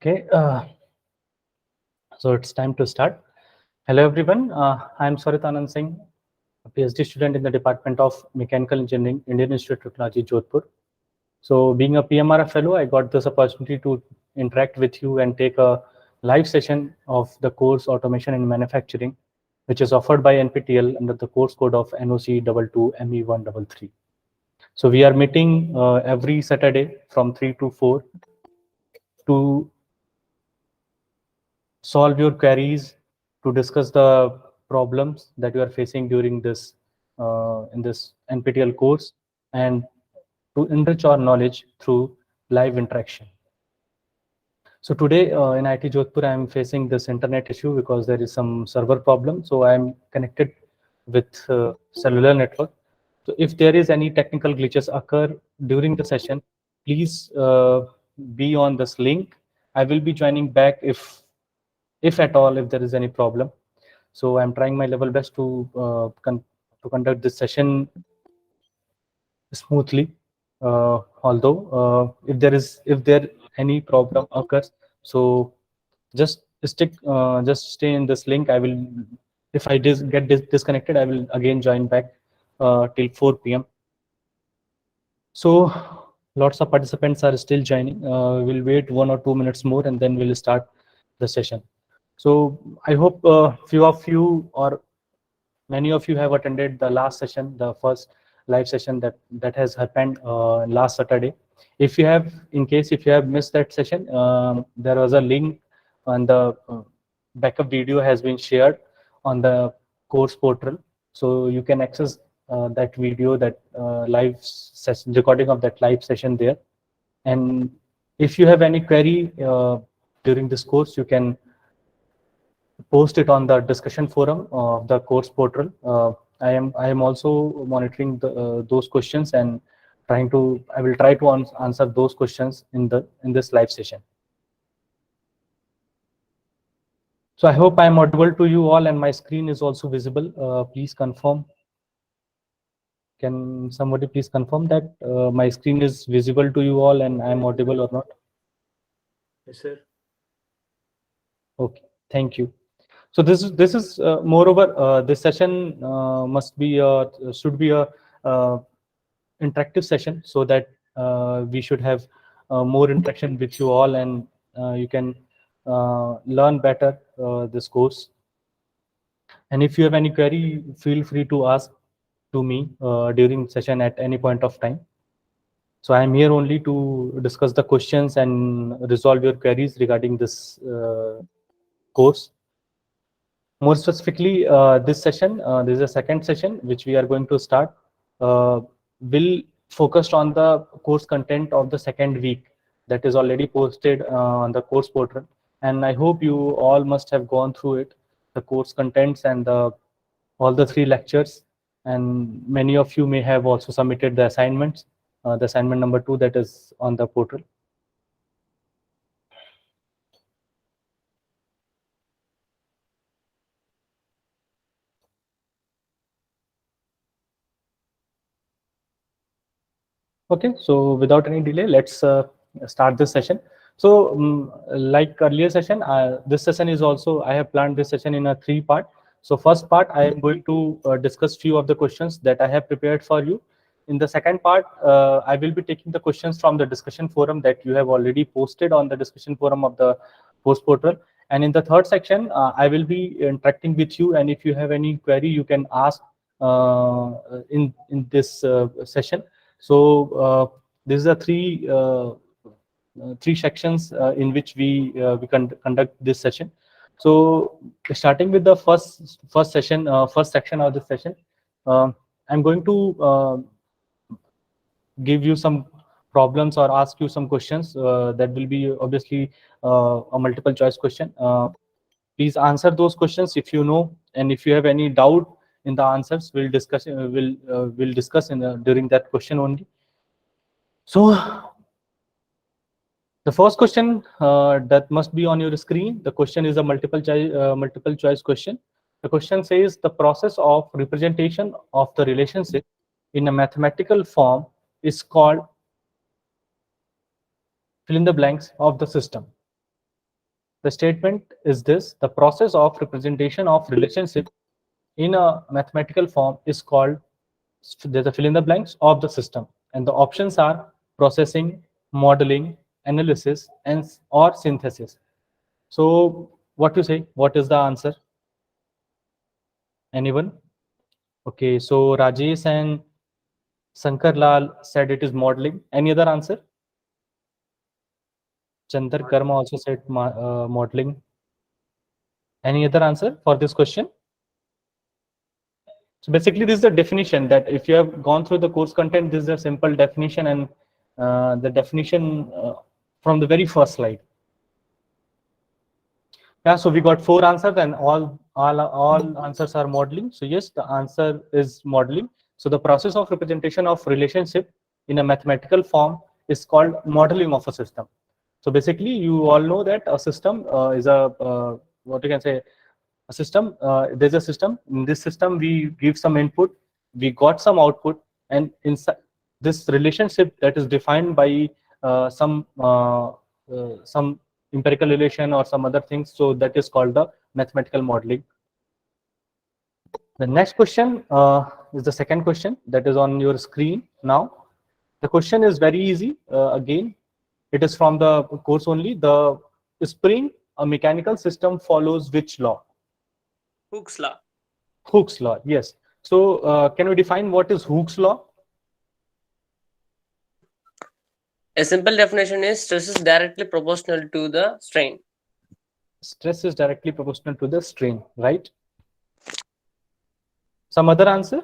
Okay, so it's time to start. Hello, everyone. I'm Sarit Anand Singh, a PhD student in the Department of Mechanical Engineering, Indian Institute of Technology, Jodhpur. So, being a PMR fellow, I got this opportunity to interact with you and take a live session of the course Automation in Manufacturing, which is offered by NPTEL under the course code of NOC 22 ME133. So, we are meeting every Saturday from 3 to 4 to solve your queries, to discuss the problems that you are facing during this in this NPTEL course, and to enrich our knowledge through live interaction. So today in IT Jodhpur, I am facing this internet issue because there is some server problem. So I am connected with cellular network. So if there is any technical glitches occur during the session, please be on this link. I will be joining back if at all, if there is any problem. So I'm trying my level best to conduct this session smoothly. Although if there any problem occurs, so just stay in this link. I will, if I get disconnected, I will again join back till 4 p.m. So lots of participants are still joining. We'll wait 1 or 2 minutes more and then we'll start the session. So I hope few of you or many of you have attended the last session, the first live session that has happened last Saturday. If you have, in case if you have missed that session, there was a link on the backup video has been shared on the course portal, so you can access that video, that live session recording of that live session there. And if you have any query during this course, you can post it on the discussion forum of the course portal. I am also monitoring those questions and I will try to answer those questions in this live session. So I hope I am audible to you all and my screen is also visible. Please confirm. Can somebody please confirm that my screen is visible to you all and I am audible or not? Yes, sir. Okay, thank you. So this is moreover this session should be a interactive session, so that we should have more interaction with you all, and you can learn better this course. And if you have any query, feel free to ask to me during session at any point of time. So I am here only to discuss the questions and resolve your queries regarding this course. More specifically, this session, this is a second session which we are going to start, will focus on the course content of the second week that is already posted on the course portal. And I hope you all must have gone through it, the course contents and all the 3 lectures. And many of you may have also submitted the assignments, the assignment number 2 that is on the portal. Okay, so without any delay, let's start this session. So, like earlier session, this session is also, I have planned this session in a 3 part. So first part, I am going to discuss few of the questions that I have prepared for you. In the second part, I will be taking the questions from the discussion forum that you have already posted on the discussion forum of the post portal. And in the third section, I will be interacting with you. And if you have any query, you can ask in this session. So this is a three sections in which we conduct this session. So starting with the first session, first section of the session, I'm going to give you some problems or ask you some questions that will be obviously a multiple choice question. Please answer those questions if you know, and if you have any doubt in the answers, we'll discuss during that question only. So the first question that must be on your screen, the question is a multiple choice question. The question says the process of representation of the relationship in a mathematical form is called fill in the blanks of the system. The statement is this: the process of representation of relationship in a mathematical form is called, there's a fill in the blanks of the system, and the options are processing, modeling, analysis, and or synthesis. So what you say? What is the answer? Anyone? Okay, so Rajesh and Sankar Lal said it is modeling. Any other answer? Chandar Karma also said modeling. Any other answer for this question? So basically, this is the definition that if you have gone through the course content, this is a simple definition, and the definition from the very first slide. Yeah, so we got four answers, and all answers are modeling. So yes, the answer is modeling. So the process of representation of relationship in a mathematical form is called modeling of a system. So basically, you all know that a system is a what you can say, a system. There's a system. In this system, we give some input, we got some output, and inside this relationship that is defined by some empirical relation or some other things. So that is called the mathematical modeling. The next question is the second question that is on your screen now. The question is very easy. Again, it is from the course only. The spring, a mechanical system, follows which law? Hooke's law. Hooke's law, yes. So can we define what is Hooke's law? A simple definition is stress is directly proportional to the strain. Stress is directly proportional to the strain, right? Some other answer?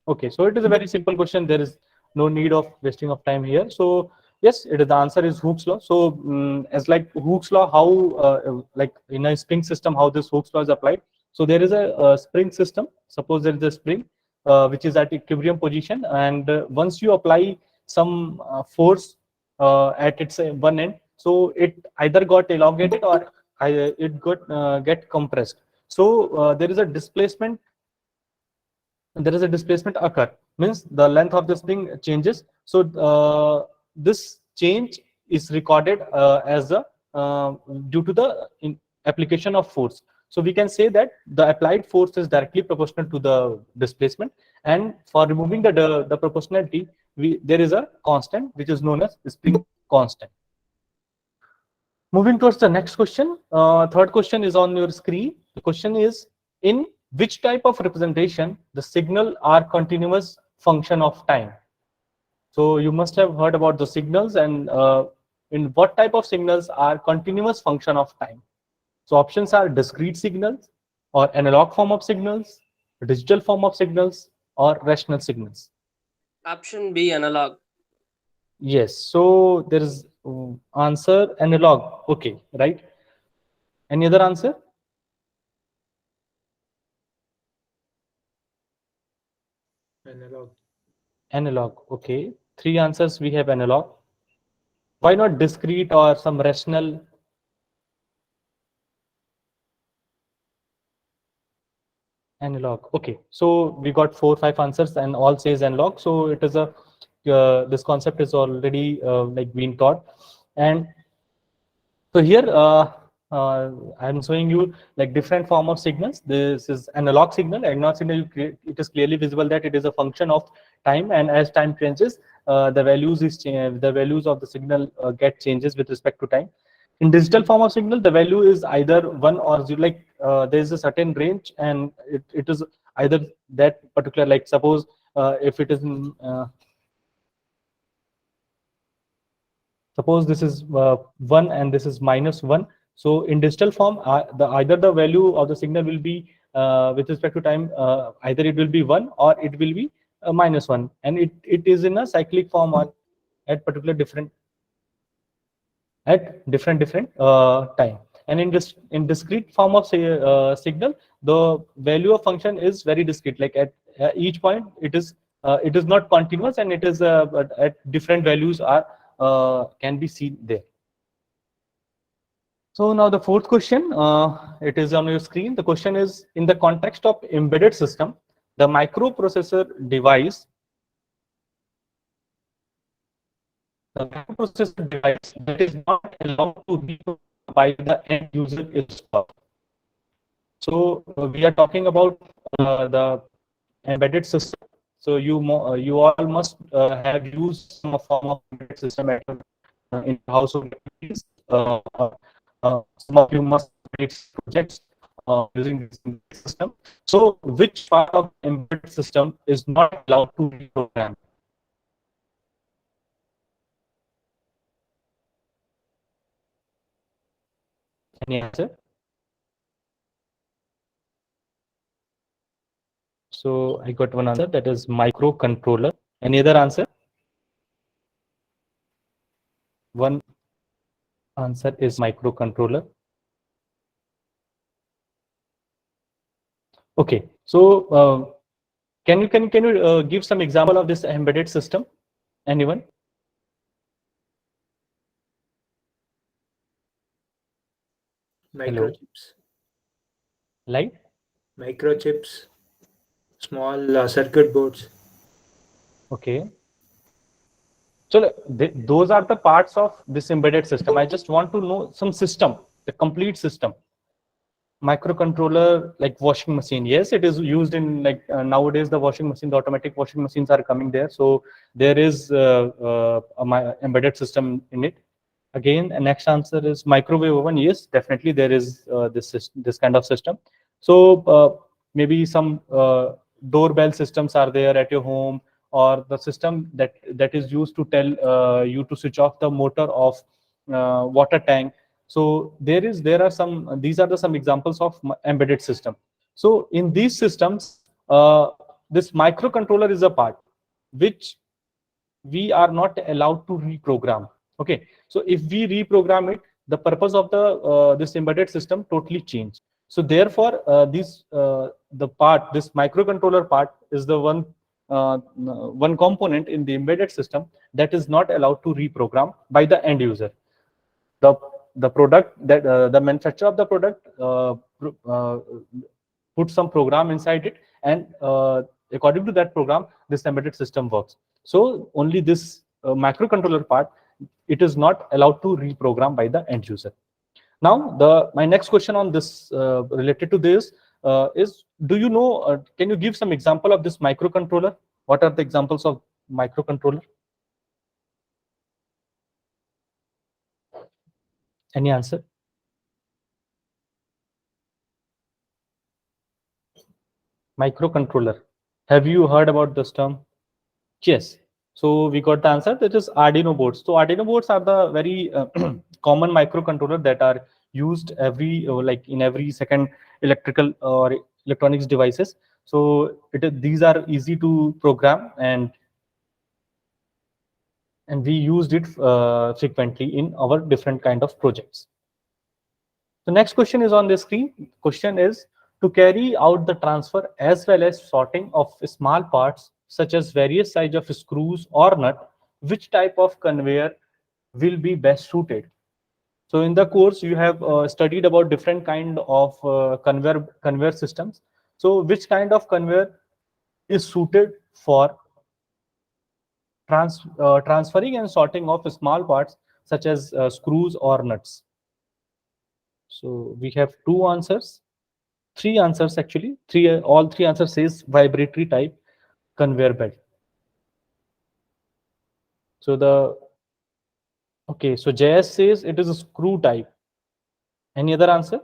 Okay, so it is a very simple question. There is no need of wasting of time here. So yes, it is, the answer is Hooke's law. So as like Hooke's law, how like in a spring system, how this Hooke's law is applied. So there is a spring system. Suppose there is a spring which is at equilibrium position, and once you apply some force at its one end, so it either got elongated or it got get compressed. So there is a displacement occur, means the length of the spring changes. So this change is recorded as a due to the application of force. So we can say that the applied force is directly proportional to the displacement, and for removing the proportionality, there is a constant which is known as spring constant. Moving towards the next question, third question is on your screen. The question is, in which type of representation the signal are continuous function of time? So you must have heard about the signals, and in what type of signals are continuous function of time? So options are discrete signals, or analog form of signals, digital form of signals, or rational signals. Option B, analog. Yes, so there is answer analog. Okay, right? Any other answer? Analog. Analog. Okay, three answers we have analog. Why not discrete or some rational? Analog. Okay, so we got 4 5 answers and all says analog. So it is a this concept is already like being taught. And so here I'm showing you like different form of signals. This is analog signal. Analog signal, it is clearly visible that it is a function of time, and as time changes, the values of the signal get changes with respect to time. In digital form of signal, the value is either 1 or 0. Like there is a certain range, and it is either that particular. Like suppose if it is suppose this is 1 and this is -1. So in digital form, either the value of the signal will be with respect to time, either it will be 1 or it will be -1, and it is in a cyclic form or at particular different different time. And in this in discrete form of say, signal, the value of function is very discrete. Like at each point, it is not continuous, and it is but at different values are can be seen there. So now the fourth question, it is on your screen. The question is, in the context of embedded system, the microprocessor device the microprocessor device that is not allowed to be by the end user is stopped. So we are talking about the embedded system. So you all must have used some form of embedded system at your in household activities. Some of you must create projects using this embedded system. So which part of the embedded system is not allowed to reprogram? Any answer? So I got one answer, that is microcontroller. Any other answer? One answer is microcontroller. Okay, so can you give some example of this embedded system? Anyone? Hello. Microchips. Light? Microchips. Small circuit boards. Okay. So those are the parts of this embedded system. I just want to know some system, the complete system. Microcontroller, like washing machine, yes, it is used in, like nowadays the washing machine, the automatic washing machines are coming there, so there is embedded system in it. Again, the next answer is microwave oven. Yes, definitely there is this kind of system. So maybe some doorbell systems are there at your home, or the system that is used to tell you to switch off the motor of water tank. So there are some, these are the some examples of embedded system. So in these systems, this microcontroller is a part which we are not allowed to reprogram. Okay, so if we reprogram it, the purpose of the this embedded system totally change. So therefore this microcontroller part is the one component in the embedded system that is not allowed to reprogram by the end user. The product that the manufacturer of the product put some program inside it, and according to that program this embedded system works. So only this microcontroller part, it is not allowed to reprogram by the end user. Now my next question on this related to this is, do you know, can you give some example of this microcontroller? What are the examples of microcontroller? Any answer? Microcontroller, have you heard about this term? Yes. So we got the answer, that is Arduino boards. So Arduino boards are the very common microcontroller that are used every like in every second electrical or electronics devices. So these are easy to program, and we used it frequently in our different kind of projects. The next question is on the screen. Question is, to carry out the transfer as well as sorting of small parts such as various size of screws or nut, which type of conveyor will be best suited? So in the course you have studied about different kind of conveyor systems. So which kind of conveyor is suited for transferring and sorting of small parts such as screws or nuts? So we have two answers, three answers actually. All three answers says vibratory type conveyor belt. So so JS says it is a screw type. Any other answer?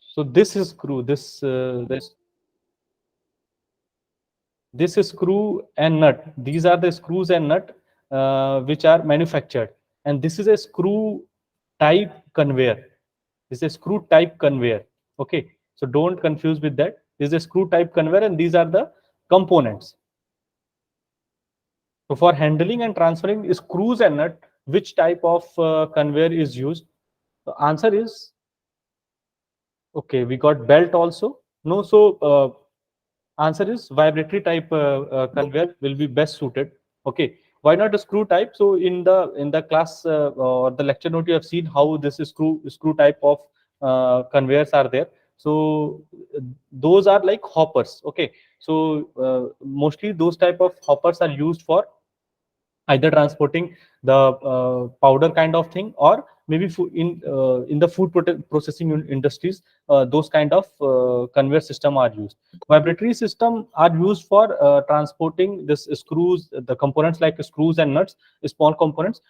So this is screw. This is screw and nut. These are the screws and nut which are manufactured, and this is a screw type conveyor. This is a screw type conveyor. Okay, so don't confuse with that. This is a screw type conveyor, and these are the components. So for handling and transferring screws and nut, which type of conveyor is used? The answer is, okay, we got belt also. No, so answer is vibratory type conveyor will be best suited. Okay, why not a screw type? So in the class or the lecture note, you have seen how this screw type of conveyors are there. So those are like hoppers. Okay, so mostly those type of hoppers are used for either transporting the powder kind of thing, or maybe in the food processing industries, those kind of conveyor system are used. Vibratory system are used for transporting this screws, the components like screws and nuts, small components.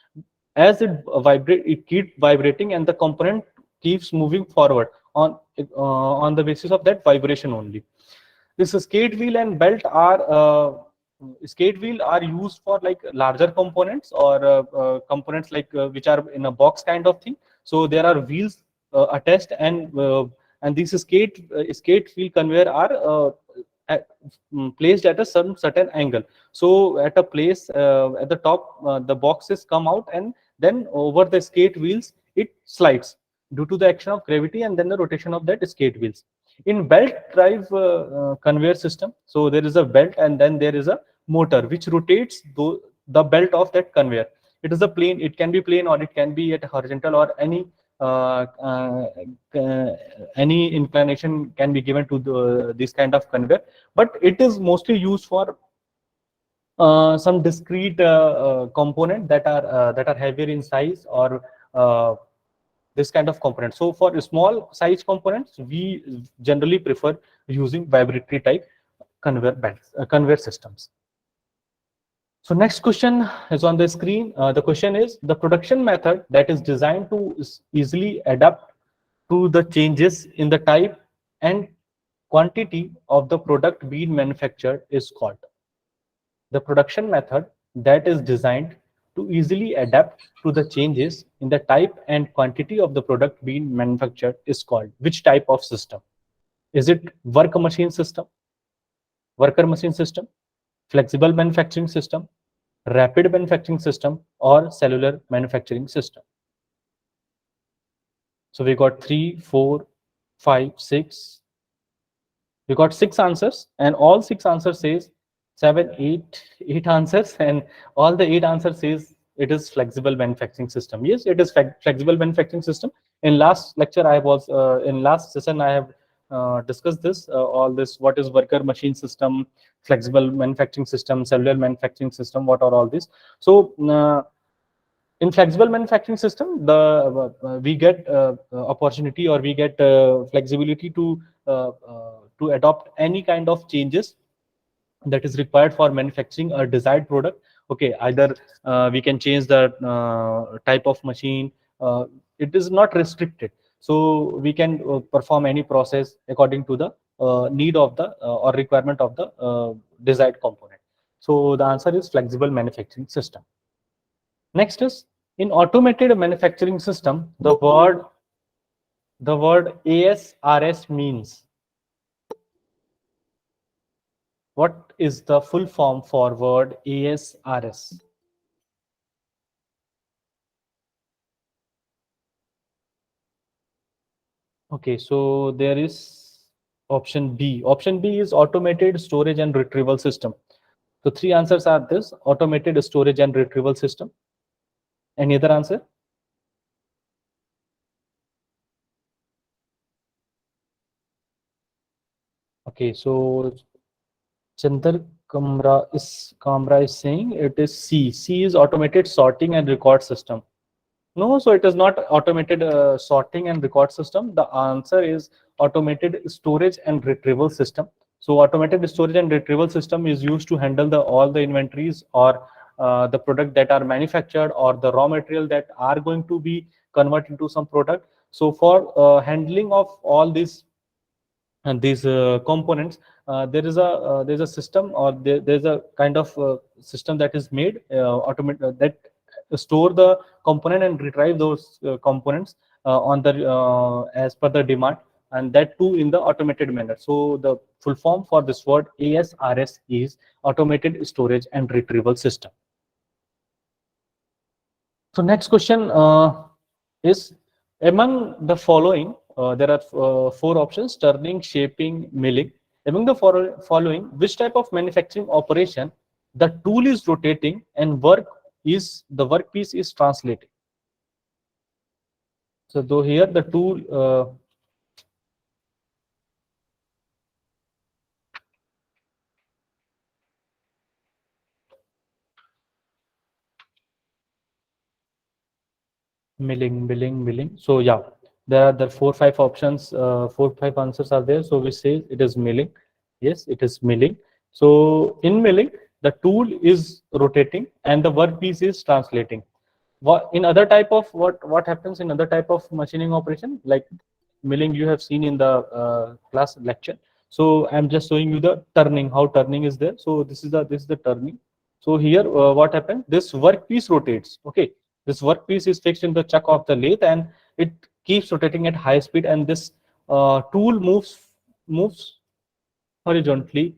As it vibrate, it keep vibrating, and the component keeps moving forward on the basis of that vibration only. This skate wheel and belt are skate wheel are used for like larger components, or components like which are in a box kind of thing. So there are wheels attached, and these skate wheel conveyor are at, placed at a certain angle. So at a place at the top, the boxes come out, and then over the skate wheels it slides due to the action of gravity and then the rotation of that skate wheels. In belt drive conveyor system, so there is a belt and then there is a motor which rotates the belt of that conveyor. It is a plane, it can be plane, or it can be at horizontal, or uh, uh, any inclination can be given to this kind of conveyor. But it is mostly used for some discrete component that are heavier in size, or this kind of component. So for small size components, we generally prefer using vibratory type conveyor belts, conveyor systems. So next question is on the screen. The question is, the production method that is designed to easily adapt to the changes in the type and quantity of the product being manufactured is called. The production method that is designed to easily adapt to the changes in the type and quantity of the product being manufactured is called. Which type of system? Is it worker machine system, flexible manufacturing system, rapid manufacturing system, or cellular manufacturing system? So we got 3, 4, 5, 6. We got 6 answers, and all 6 answers says 7, 8 answers, and all the 8 answers says it is flexible manufacturing system. Yes, it is flexible manufacturing system. In last lecture, I was in last session I have discussed this all this. What is worker machine system, flexible manufacturing system, cellular manufacturing system? What are all these? So in flexible manufacturing system, the we get opportunity, or we get flexibility to adopt any kind of changes that is required for manufacturing a desired product. Okay, either we can change the type of machine. It is not restricted, so we can perform any process according to the need of the or requirement of the desired component. So the answer is flexible manufacturing system. Next is, in automated manufacturing system, the word ASRS means. What is the full form for word ASRS? Okay, so there is option B. Option B is automated storage and retrieval system. So 3 answers are this: automated storage and retrieval system. Any other answer? Okay, so Chandar Kamra is saying it is C. C is automated sorting and record system. No, so it is not automated sorting and record system. The answer is automated storage and retrieval system. So automated storage and retrieval system is used to handle all the inventories, or the product that are manufactured, or the raw material that are going to be converted into some product. So for handling of all these and these components, there's a system, or there's a kind of system that is made that store the component and retrieve those components on the as per the demand, and that too in the automated manner. So the full form for this word ASRS is automated storage and retrieval system. So next question is, among the following, there are 4 options: turning, shaping, milling. Among the following, which type of manufacturing operation the tool is rotating and the workpiece is translating? So though here the tool Milling. So yeah, there are the 4 5 options, 4 5 answers are there. So we say it is milling. Yes, it is milling. So in milling, the tool is rotating and the workpiece is translating. What in other type of what happens in other type of machining operation like milling you have seen in the class lecture. So I'm just showing you the turning, how turning is there. So this is the turning. So here what happened, this workpiece rotates. Okay, this workpiece is fixed in the chuck of the lathe and it keeps rotating at high speed, and this tool moves horizontally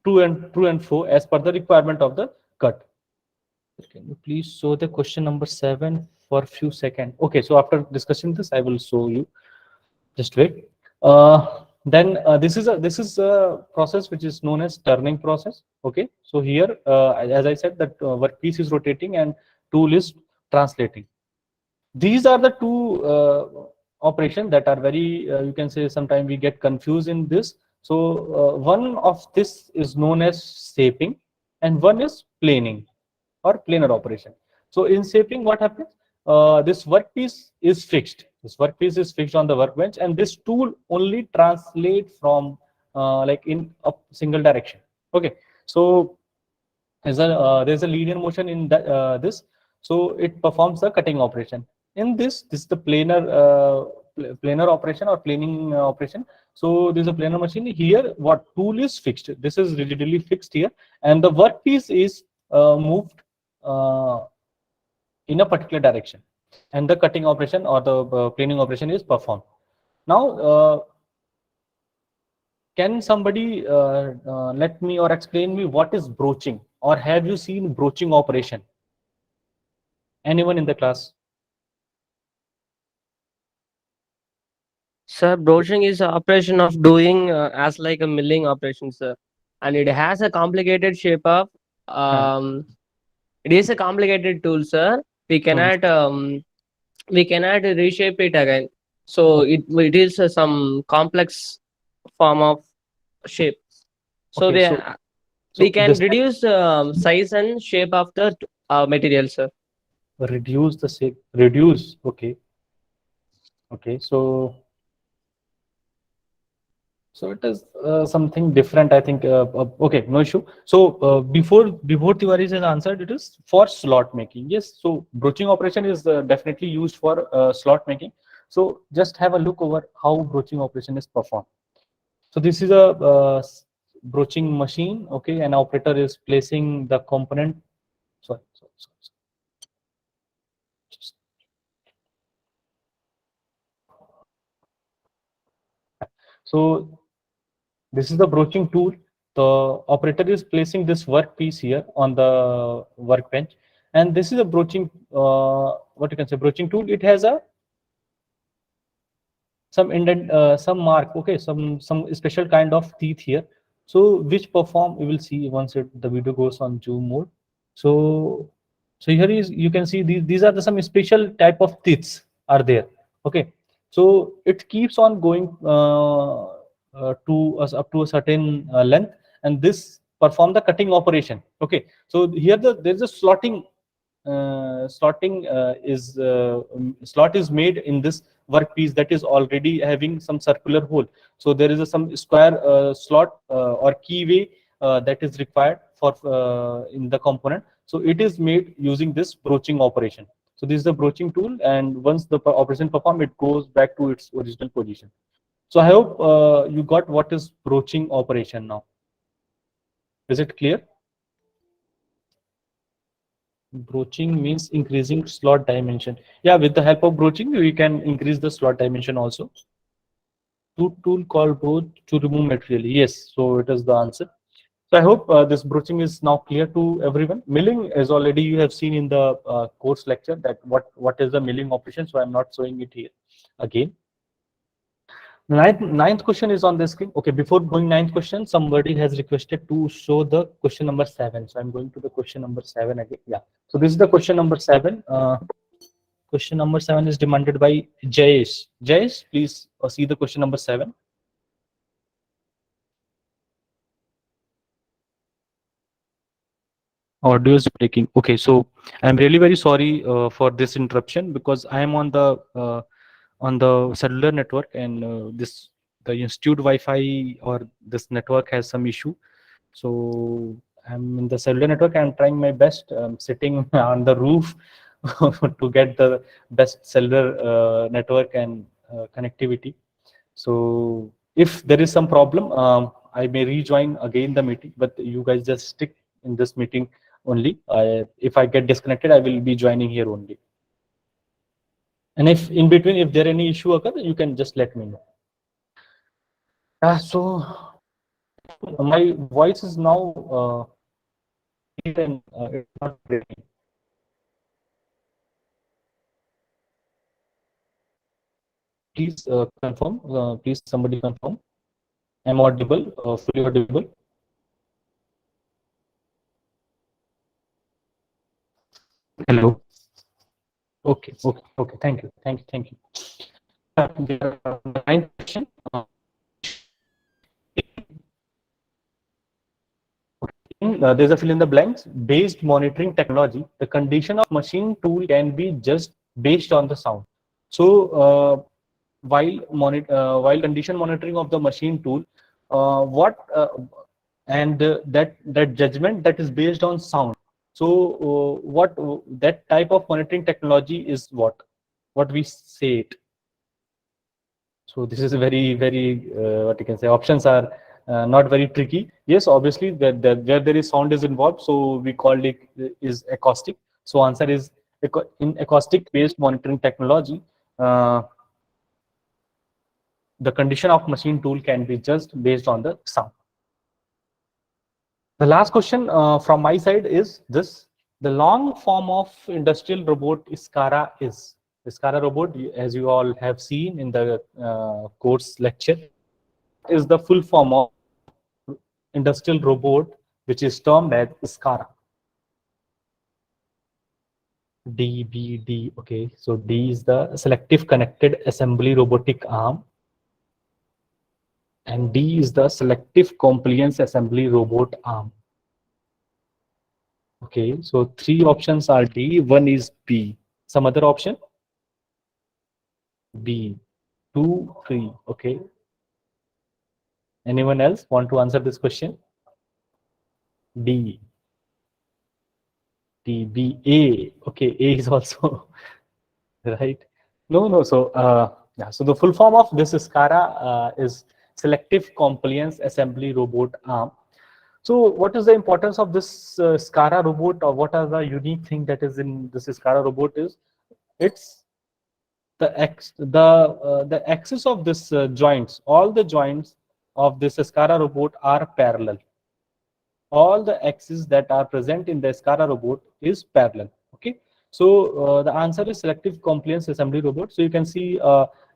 to and fro as per the requirement of the cut. Can you please show the question number 7 for a few seconds? Okay, so after discussing this, I will show you. Just wait. Then this is a process which is known as turning process. Okay, so here, as I said, that workpiece is rotating and tool is translating. These are the two operations that are very, you can say, sometimes we get confused in this. So one of this is known as shaping, and one is planing or planar operation. So in shaping, what happens? This workpiece is fixed. This workpiece is fixed on the workbench, and this tool only translate from like in a single direction. Okay, so there's a linear motion in this, so it performs the cutting operation. In this is the planar operation or planing operation. So there's a planar machine here. What tool is fixed? This is rigidly fixed here, and the workpiece is moved uh, in a particular direction, and the cutting operation or the planing operation is performed. Now, can somebody let me or explain me what is broaching, or have you seen broaching operation? Anyone in the class? Sir, broaching is a operation of doing as like a milling operation, sir, and it has a complicated shape of Huh. um. It is a complicated tool, sir. We Hmm. cannot we cannot reshape it again. So Okay. it is some complex form of shape. So Okay. they So we so can this reduce size and shape of the material, sir. reduce the shape. Reduce. Okay. Okay. So it is something different, I think. Okay, no issue. So before Tiwari has answered, it is for slot making. Yes. So broaching operation is definitely used for slot making. So just have a look over how broaching operation is performed. So this is a broaching machine. Okay, an operator is placing the component. Sorry. Just- So this is the broaching tool. The operator is placing this workpiece here on the workbench, and this is a broaching, what you can say, broaching tool. It has a some indent, some mark. Okay, some special kind of teeth here. So which perform, we will see once the video goes on zoom mode. So here is, you can see these are the some special type of teeth are there. Okay, so it keeps on going to us up to a certain length, and this perform the cutting operation. Okay, so here there's a slotting slot is made in this workpiece that is already having some circular hole. So there is some square slot or keyway that is required for in the component. So it is made using this broaching operation. So this is the broaching tool, and once the operation performed, it goes back to its original position. So I hope you got what is broaching operation now. Is it clear? Broaching means increasing slot dimension. Yeah, with the help of broaching, we can increase the slot dimension also. Tool called broach to remove material. Yes, so it is the answer. So I hope this broaching is now clear to everyone. Milling is already you have seen in the course lecture that what is the milling operation. So I'm not showing it here again. Ninth question is on the screen. Okay, before going ninth question, somebody has requested to show the question number 7. So I'm going to the question number 7 again. Yeah. So this is the question number 7. Question number 7 is demanded by Jayesh. Jayesh, please see the question number 7. Audio is breaking. Okay, so I'm really very sorry for this interruption because I am on the cellular network, and this the institute Wi-Fi or this network has some issue. So I'm in the cellular network. I'm trying my best. I'm sitting on the roof to get the best cellular network and connectivity. So if there is some problem, I may rejoin again the meeting, but you guys just stick in this meeting only. If I get disconnected, I will be joining here only. And if in between, if there any issue occur, you can just let me know. So my voice is now clear and it's not breaking. Please confirm. Please somebody confirm. I'm audible, fully audible. Hello. Okay. Okay. Okay. Thank you. Thank you. Thank you. The ninth question. There's a fill in the blanks. Based monitoring technology, the condition of machine tool can be just based on the sound. So while condition monitoring of the machine tool, what and that judgment that is based on sound. So what that type of monitoring technology is what we say it. So this is a very what you can say. Options are not very tricky. Yes, obviously that where there is sound is involved, so we call it is acoustic. So answer is in acoustic based monitoring technology. Uh, the condition of machine tool can be judged based on the sound. The last question from my side is this: the long form of industrial robot SCARA is. The SCARA robot, as you all have seen in the course lecture, is the full form of industrial robot, which is termed as SCARA. DBD. Okay, so D is the selective connected assembly robotic arm, and D is the selective compliance assembly robot arm. Okay, so three options are D, one is B. Some other option? B. 2, 3. Okay. Anyone else want to answer this question? D. D, B, A. Okay, A is also right. No. So yeah. So the full form of this SCARA is selective compliance assembly robot arm. So what is the importance of this SCARA robot, or what are the unique thing that is in this SCARA robot is it's the axis of this joints, all the joints of this SCARA robot are parallel. All the axes that are present in the SCARA robot is parallel. Okay, so the answer is selective compliance assembly robot. So you can see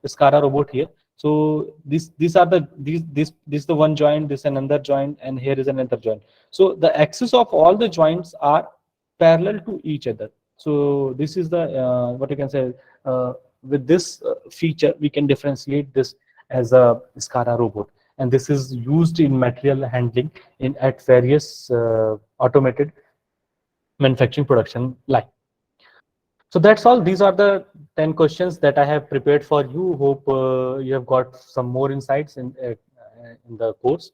SCARA robot here. So these are the this the one joint, this another joint, and here is another joint. So the axis of all the joints are parallel to each other. So this is the what you can say. With this feature, we can differentiate this as a SCARA robot, and this is used in material handling in at various automated manufacturing production line. So that's all. These are the 10 questions that I have prepared for you. Hope you have got some more insights in the course.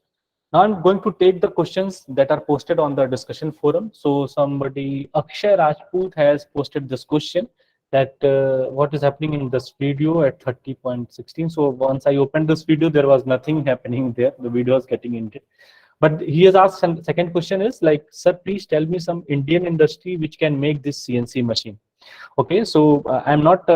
Now I'm going to take the questions that are posted on the discussion forum. So somebody, Akshay Rajput, has posted this question that what is happening in this video at 30.16. So once I opened this video, there was nothing happening there. The video was getting ended. But he has asked some second question is like, sir, please tell me some Indian industry which can make this CNC machine. Okay, so I'm not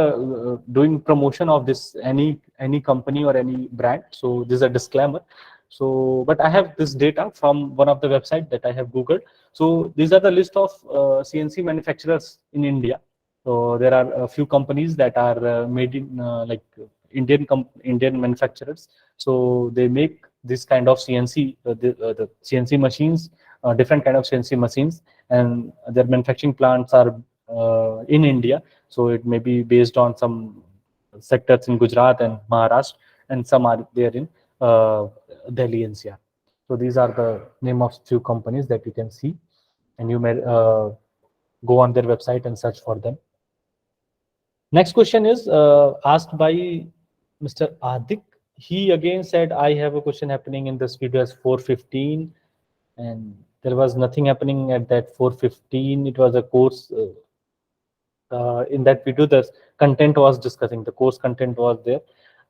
doing promotion of this any company or any brand. So this is a disclaimer. So, but I have this data from one of the website that I have Googled. So these are the list of CNC manufacturers in India. So there are a few companies that are made in like Indian manufacturers. So they make this kind of CNC, the CNC machines, different kind of CNC machines, and their manufacturing plants are in India. So it may be based on some sectors in Gujarat and Maharashtra, and some are there in Delhi NCR. So these are the name of few companies that you can see. and you may go on their website and search for them. Next question is asked by Mr. Adik. He again said, I have a question happening in this video as 4:15, and there was nothing happening at that 4:15. It was a course. In that video, the content was discussing, the course content was there.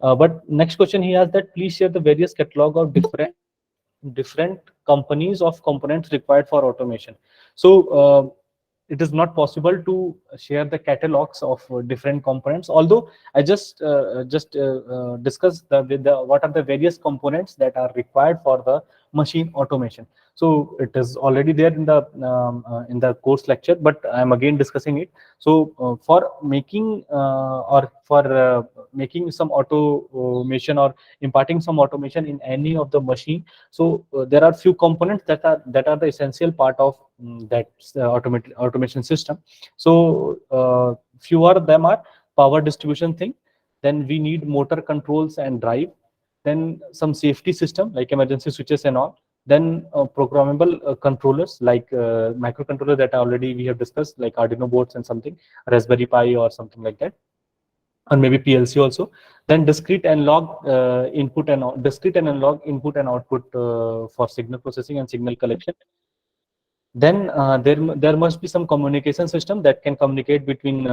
But next question he has that please share the various catalog of different companies of components required for automation. So it is not possible to share the catalogs of different components, although I just discussed what are the various components that are required for the machine automation. So it is already there in the course lecture, but I'm again discussing it. So for making or for making some automation or imparting some automation in any of the machine, so there are few components that are the essential part of that automation system. So few of them are power distribution thing. Then we need motor controls and drive. Then some safety system like emergency switches and all. Then programmable controllers like microcontroller that already we have discussed, like Arduino boards and something, Raspberry Pi or something like that, or maybe PLC also. Then discrete and analog input and output for signal processing and signal collection. Then there must be some communication system that can communicate between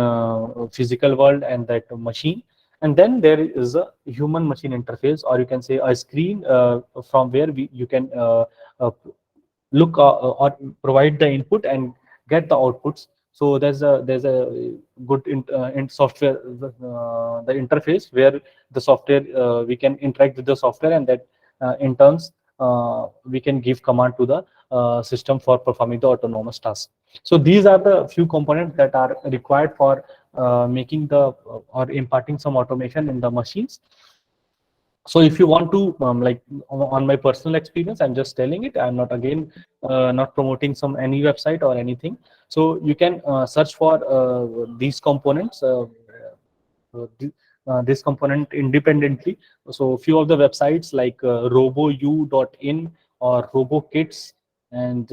physical world and that machine. And then there is a human machine interface, or you can say a screen from where you can uh, look or provide the input and get the outputs. So there's a good in software, the interface where the software we can interact with the software, and that in turns we can give command to the system for performing the autonomous task. So these are the few components that are required for making the or imparting some automation in the machines. So if you want to like on my personal experience, I'm just telling it, I'm not again not promoting some any website or anything. So you can search for these components this component independently. So few of the websites like robou.in or robokits, and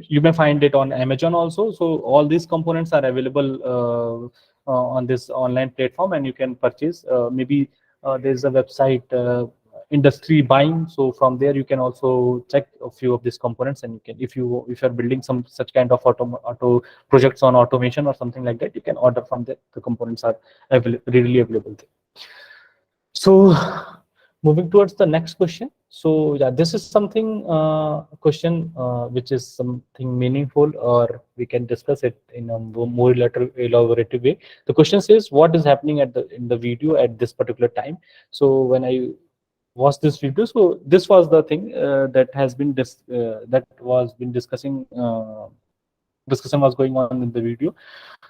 you may find it on Amazon also. So all these components are available on this online platform, and you can purchase. Maybe there's a website industry buying. So from there you can also check a few of these components, and you can, if you're building some such kind of auto projects on automation or something like that, you can order from there. The components are readily available there. So moving towards the next question. So yeah, this is something question which is something meaningful, or we can discuss it in a more elaborative way. The question says, what is happening in the video at this particular time? So when I watched this video, so this was the thing that was been discussion was going on in the video.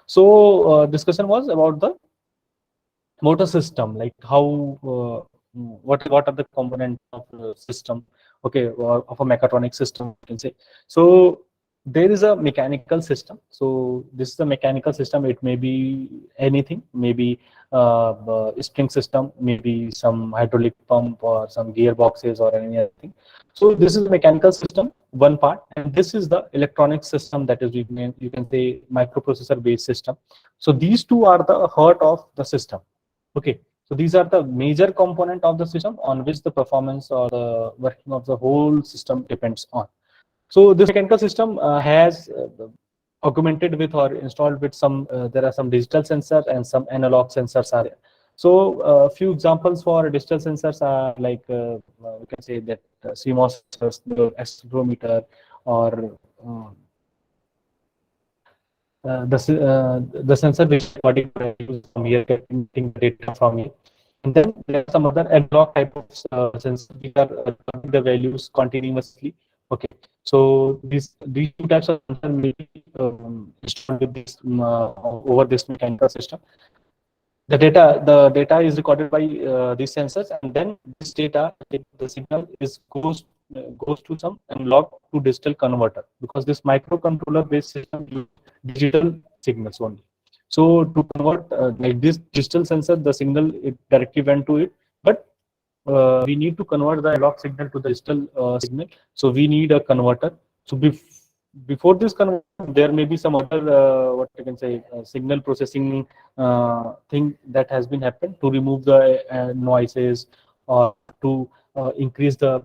So discussion was about the motor system, like how what are the components of the system, okay, or of a mechatronic system, you can say. So there is a mechanical system. So this is a mechanical system. It may be anything, maybe spring system, maybe some hydraulic pump or some gearboxes or any other thing. So this is a mechanical system, one part, and this is the electronic system, that is, you can say microprocessor based system. So these two are the heart of the system. Okay, so these are the major component of the system on which the performance or the working of the whole system depends on. So this mechanical system has augmented with or installed with some, there are some digital sensors and some analog sensors are there. So a few examples for digital sensors are like, we can say that CMOS sensors, the accelerometer, or the sensor which is recording the values from here, getting the data from here. And then there are some other analog type of sensors which are recording the values continuously. Okay, so these two types of sensors may be installed with this over this mechanical system. The data is recorded by these sensors, and then this data, the signal goes to some analog to digital converter, because this microcontroller based system use digital signals only. So to convert like this digital sensor, the signal it directly went to it, but we need to convert the analog signal to the digital signal. So we need a converter. So before this converter, there may be some other what I can say signal processing thing that has been happened to remove the noises or to increase the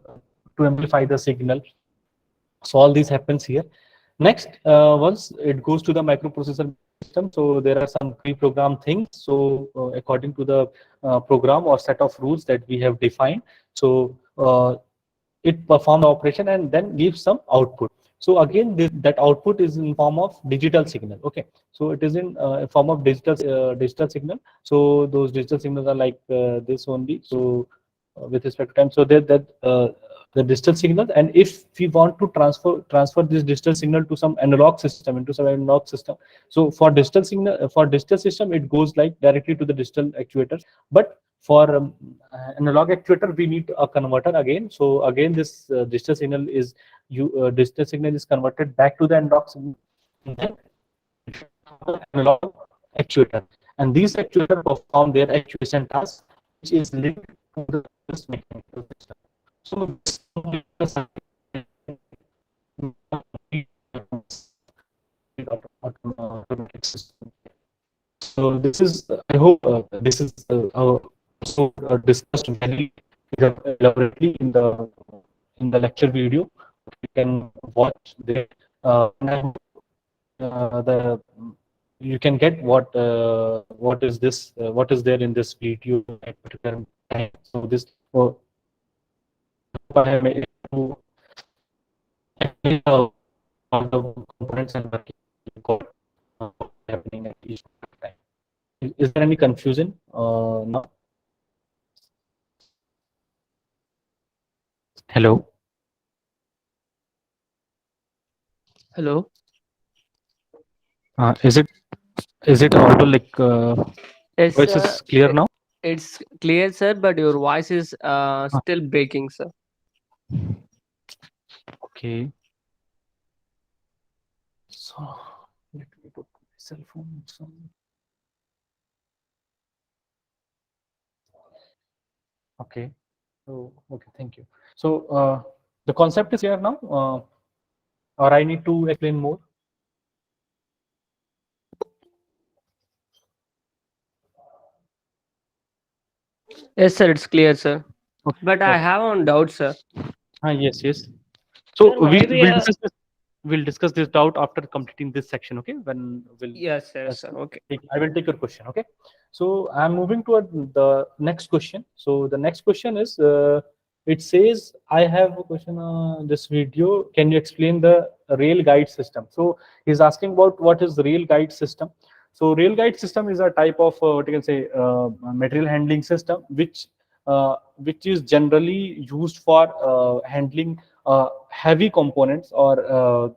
to amplify the signal. So all this happens here. Next, once it goes to the microprocessor system, so there are some pre-programmed things. So according to the program or set of rules that we have defined, so it performs the operation and then gives some output. So again, that output is in form of digital signal. Okay, so it is in form of digital signal. So those digital signals are like this only. So with respect to time, so that the digital signal, and if we want to transfer this digital signal to some analog system, into some analog system, so for digital signal, for digital system, it goes like directly to the digital actuators. But for analog actuator, we need a converter again. So again, this digital signal is converted back to the analog signal, and then analog actuator, and these actuators perform their actuation task, which is linked to the mechanical system. So this automatic system. So this is, I hope this is also discussed very elaborately in the lecture video. You can watch there, and I hope the you can get what is this, what is there in this video at particular time. So this, I have made to explain all the components and working code happening at each time. Is there any confusion now? Hello. Hello. Is it audible? Like Yes, voice is clear now? it's clear, sir, but your voice is Ah, still breaking, sir. okay. So let me put my cell phone. Okay. So okay, thank you. So the concept is here now, or I need to explain more. Yes, sir, it's clear, sir. Okay. But I Okay. have one doubt, sir. Yes. Yes. So Sir, why we are? we'll discuss this doubt after completing this section. Okay. When we'll Yes, uh, yes, sir. Okay. I will take your question. Okay. So I'm moving toward the next question. So the next question is, it says, I have a question on this video. Can you explain the rail guide system? So he's asking about what is the rail guide system. So rail guide system is a type of what you can say material handling system, which is generally used for handling heavy components, or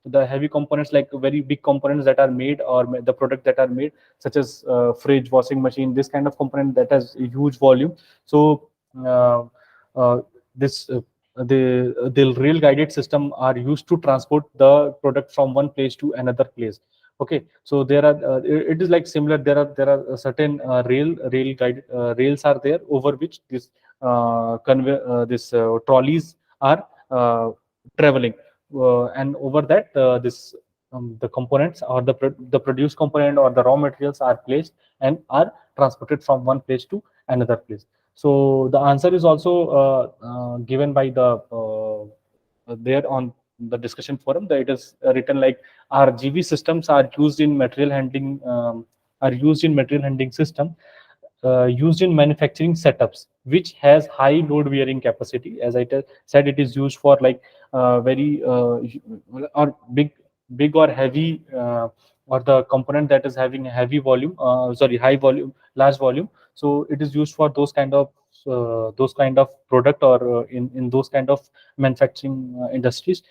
the heavy components, like very big components that are made, or the product that are made, such as fridge, washing machine, this kind of component that has a huge volume. So uh, uh, this the rail guided system are used to transport the product from one place to another place. Okay, so there are it is like similar. There are certain rails are there, over which this trolleys are traveling, and over that the components, or the produced component or the raw materials are placed and are transported from one place to another place. So the answer is also given by the there on the discussion forum, that it is written like, our GV systems are used in material handling, system used in manufacturing setups, which has high load bearing capacity. As said, it is used for like very or big or heavy, or the component that is having a heavy volume, sorry, high volume, large volume. So it is used for those kind of product, or in those kind of manufacturing industries.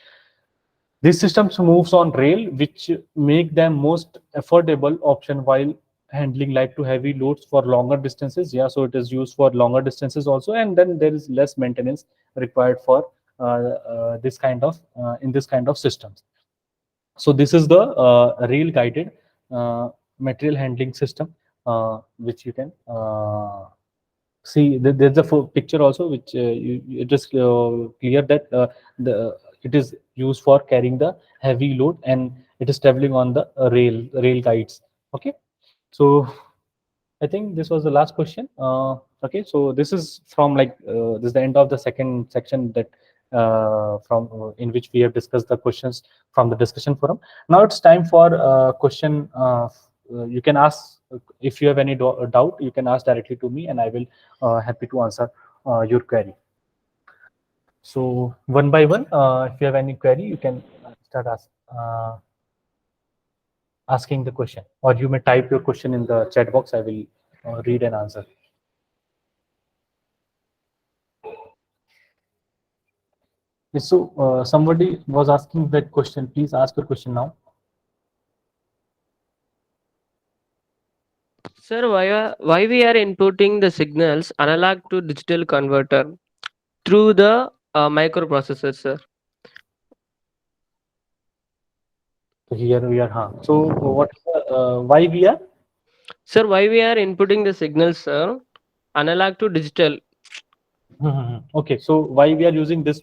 These systems moves on rail, which make them most affordable option while handling light to heavy loads for longer distances. Yeah, so it is used for longer distances also, and then there is less maintenance required for this kind of in this kind of systems. So this is the rail guided material handling system, which you can see. There's a picture also, which it is clear that the it is used for carrying the heavy load, and it is traveling on the rail guides. Okay, so I think this was the last question. Okay, so this is from like this is the end of the second section that from in which we have discussed the questions from the discussion forum. Now it's time for question. You can ask if you have any doubt. You can ask directly to me, and I will happy to answer your query. So one by one, if you have any query, you can start asking the question, or you may type your question in the chat box. I will read and answer. Yes, so somebody was asking that question. Please ask your question now. Sir, why we are inputting the signals analog to digital converter through the microprocessor, sir? So here we are. Huh? So what is the, why we are? Sir, why we are inputting the signals, sir, analog to digital? Okay, so why we are using this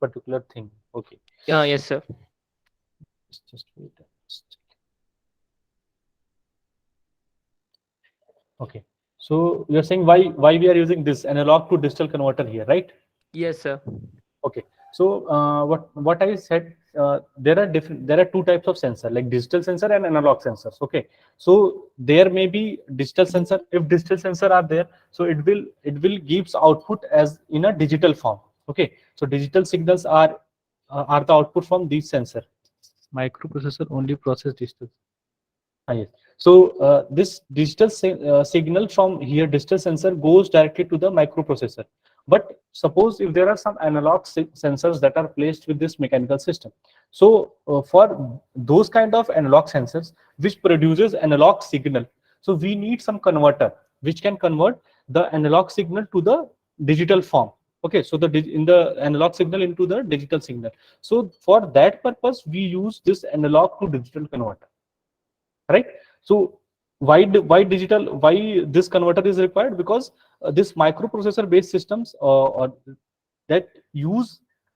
particular thing? Okay, Yes, sir. just wait. Okay, so you're saying why we are using this analog to digital converter here, right? Yes, sir. Okay, so what I said, there are two types of sensor, like digital sensor and analog sensors. Okay, so there may be digital sensor. If digital sensor are there, so it will gives output as in a digital form. Okay, so digital signals are the output from these sensor. Microprocessor only process digital. Yes. So this digital signal from here, digital sensor goes directly to the microprocessor. But suppose if there are some analog sensors that are placed with this mechanical system. So for those kind of analog sensors which produces analog signal, so we need some converter which can convert the analog signal to the digital form. Okay, so in the analog signal into the digital signal. So for that purpose, we use this analog to digital converter, right? So why digital, why this converter is required? Because this microprocessor based systems or that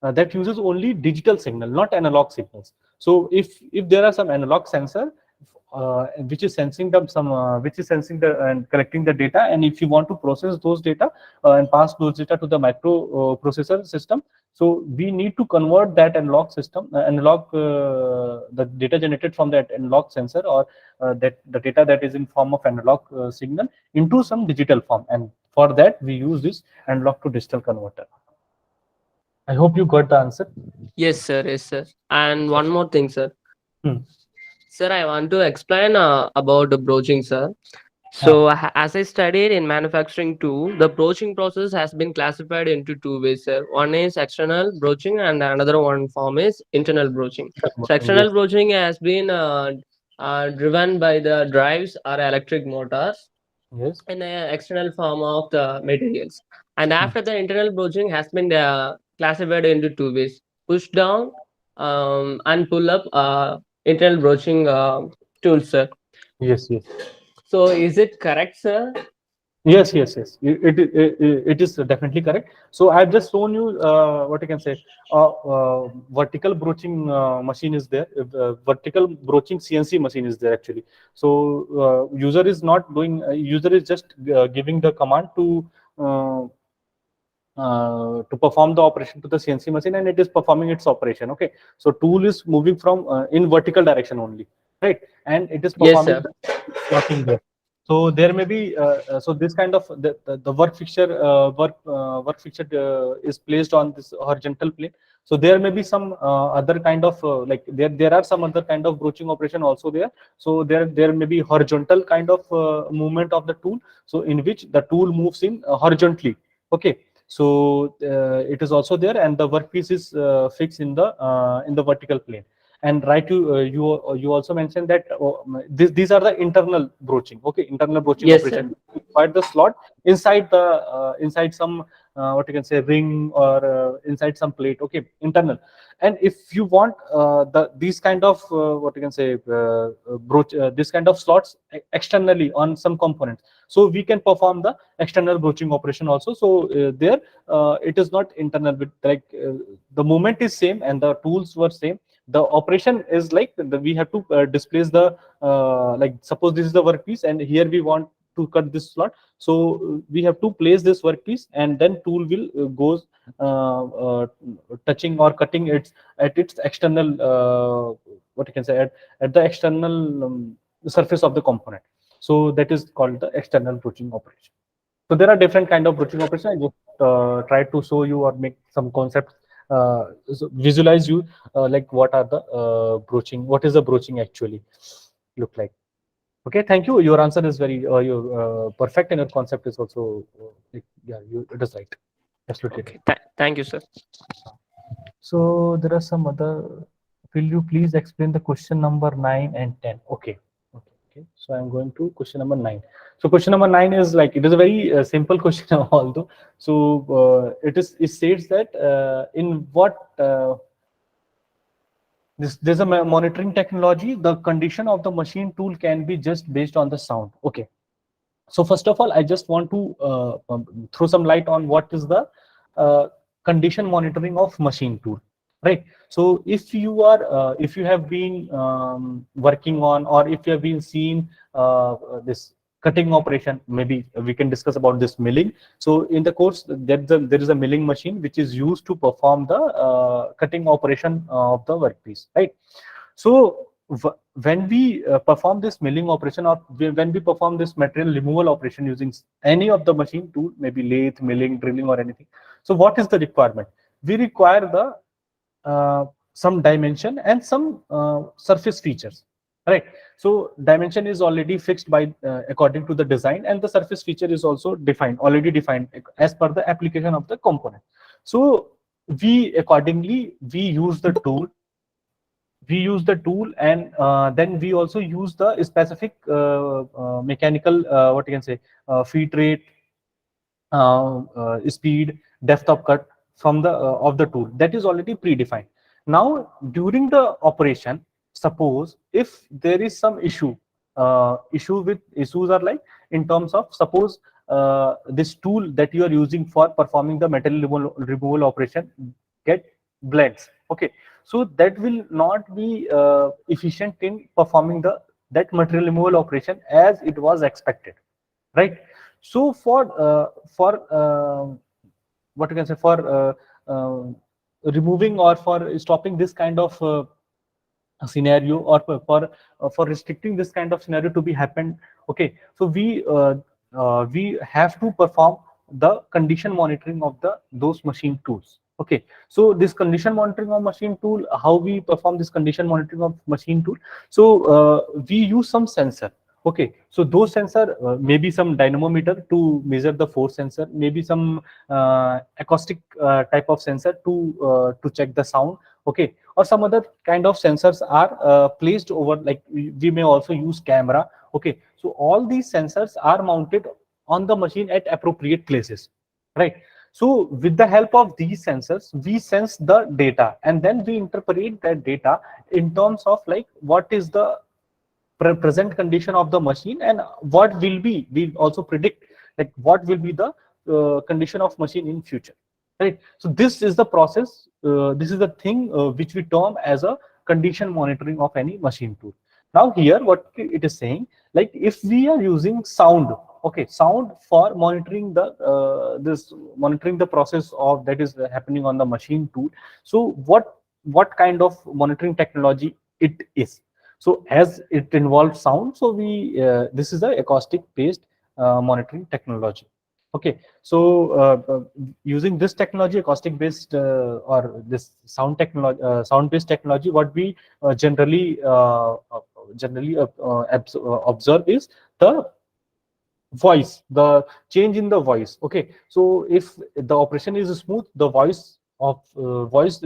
that uses only digital signal, not analog signals. So if there are some analog sensor which is sensing the some which is sensing the and collecting the data, and if you want to process those data and pass those data to the microprocessor system, so we need to convert that analog system analog the data generated from that analog sensor, or that the data that is in form of analog signal into some digital form, and for that we use this analog to digital converter. I hope you got the answer. Yes, sir. Yes, sir. And one more thing, sir. Hmm. Sir, I want to explain about the broaching, sir. Huh. So, as I studied in manufacturing too, the broaching process has been classified into two ways, sir. One is external broaching, and another one form is internal broaching. So, external Yes, broaching has been driven by the drives or electric motors yes. in an external form of the materials. And Hmm. after the internal broaching has been classified into two ways: push down and pull up internal broaching tools, sir. Yes, yes. So, is it correct, sir? Yes, yes, yes. It is definitely correct. So I've just shown you what you can say. Vertical broaching machine is there. Vertical broaching CNC machine is there actually. So user is not doing. User is just giving the command to perform the operation to the CNC machine, and it is performing its operation. Okay, so tool is moving from in vertical direction only, right? And it is Yes, performing sir. the slotting there. So there may be so this kind of the work fixture is placed on this horizontal plane. So there may be some other kind of like there are some other kind of broaching operation also there. So there may be horizontal kind of movement of the tool, so in which the tool moves in horizontally. Okay, so it is also there, and the workpiece is fixed in the vertical plane. And right, you also mentioned that these are the internal broaching. Okay, internal broaching Yes, sir. operation. Provide the slot inside the inside some what you can say ring, or inside some plate. Okay, internal. And if you want these kind of what you can say broach this kind of slots externally on some components, So we can perform the external broaching operation also. So there it is not internal, but like the movement is same and the tools were same. The operation is like we have to displace the like suppose this is the workpiece and here we want to cut this slot. So we have to place this workpiece and then tool will goes touching or cutting its at its external what you can say at the external surface of the component. So that is called the external broaching operation. So there are different kind of broaching operation. I just try to show you or make some concepts, so visualize you like what are the broaching, what is the broaching actually look like. Okay, thank you. Your answer is very your perfect, and your concept is also like, yeah, it is right. Absolutely right. Okay, thank you, sir. So there are some other. Will you please explain the question number 9 and 10? Okay. Okay. So I'm going to question number 9. So question number 9 is like it is a very simple question, although. So it states that in what there's a monitoring technology, the condition of the machine tool can be just based on the sound. Okay. So first of all, I just want to throw some light on what is the condition monitoring of machine tool, right? So if you have been working on, or if you have been seeing this cutting operation, maybe we can discuss about this milling. So in the course, there is a milling machine which is used to perform the cutting operation of the workpiece, right? So when we perform this milling operation, or when we perform this material removal operation using any of the machine tool, maybe lathe, milling, drilling, or anything. So what is the requirement? We require the some dimension and some surface features, right? So dimension is already fixed by according to the design, and the surface feature is also already defined as per the application of the component. So we accordingly we use the tool, and then we also use the specific mechanical what you can say feed rate, speed, depth of cut from the of the tool that is already predefined. Now during the operation, suppose if there is some issues are like in terms of, suppose this tool that you are using for performing the metal removal operation get blends. Okay, so that will not be efficient in performing that material removal operation as it was expected, right? So for what you can say for removing or for stopping this kind of scenario, or for restricting this kind of scenario to be happen, okay, so we have to perform the condition monitoring of those machine tools. Okay, so this condition monitoring of machine tool, how we perform this condition monitoring of machine tool? So we use some sensor. Okay, so those sensor maybe some dynamometer to measure the force sensor, maybe some acoustic type of sensor to check the sound. Okay, or some other kind of sensors are placed over, like we may also use camera. Okay, so all these sensors are mounted on the machine at appropriate places, right? So with the help of these sensors, we sense the data, and then we interpret that data in terms of like what is the present condition of the machine, and what will be, we also predict like what will be the condition of machine in future, right? So this is the process, this is the thing which we term as a condition monitoring of any machine tool. Now here what it is saying, like if we are using sound, okay, sound for monitoring the this monitoring the process of that is happening on the machine tool. So what kind of monitoring technology it is? So as it involves sound, so we this is the acoustic based monitoring technology. Okay, so using this technology, acoustic based or this sound technology, sound based technology, what we generally observe is the voice, the change in the voice. Okay, so if the operation is smooth, the voice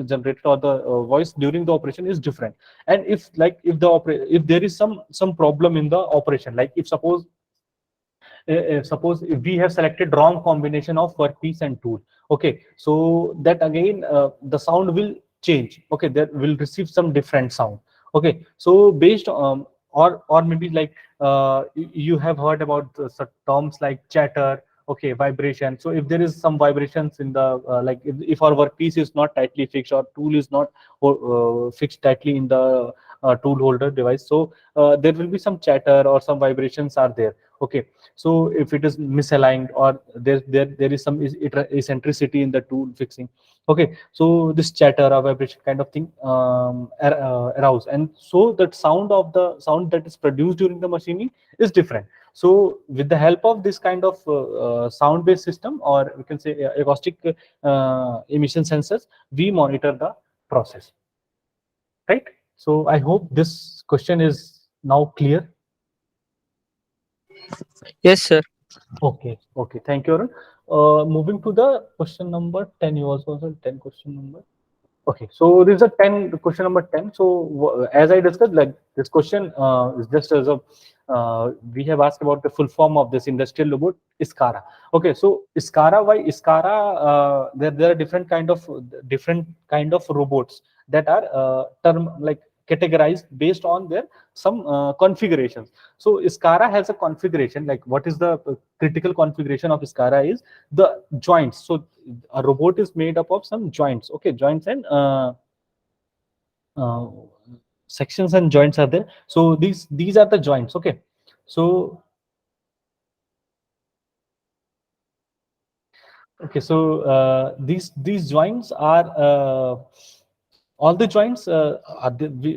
generated, or the voice during the operation is different. And if like if there is some problem in the operation, like if suppose if we have selected wrong combination of workpiece and tool, okay, so that again the sound will change. Okay, that will receive some different sound. Okay, so based or maybe like you have heard about such terms like chatter, okay, vibration. So if there is some vibrations in the like if our workpiece is not tightly fixed or tool is not fixed tightly in the tool holder device, so there will be some chatter or some vibrations are there, okay. So if it is misaligned or there is some eccentricity in the tool fixing, okay, so this chatter or vibration kind of thing arouse, and so that sound that is produced during the machining is different. So with the help of this kind of sound based system, or we can say acoustic emission sensors, we monitor the process, right? So I hope this question is now clear. Yes, sir. Okay, okay, thank you, Arun. Moving to the question number 10, you also said 10 question number. Okay, so this is a 10 question number 10. So as I discussed, like this question is just as a we have asked about the full form of this industrial robot ISCARA. Okay, so ISCARA, why ISCARA? There are different kind of robots that are term like categorized based on their some configurations. So ISCARA has a configuration, like what is the critical configuration of ISCARA is the joints. So a robot is made up of some joints, okay, joints and uh, sections and joints are there. So these are the joints, okay. So okay, so these joints are all the joints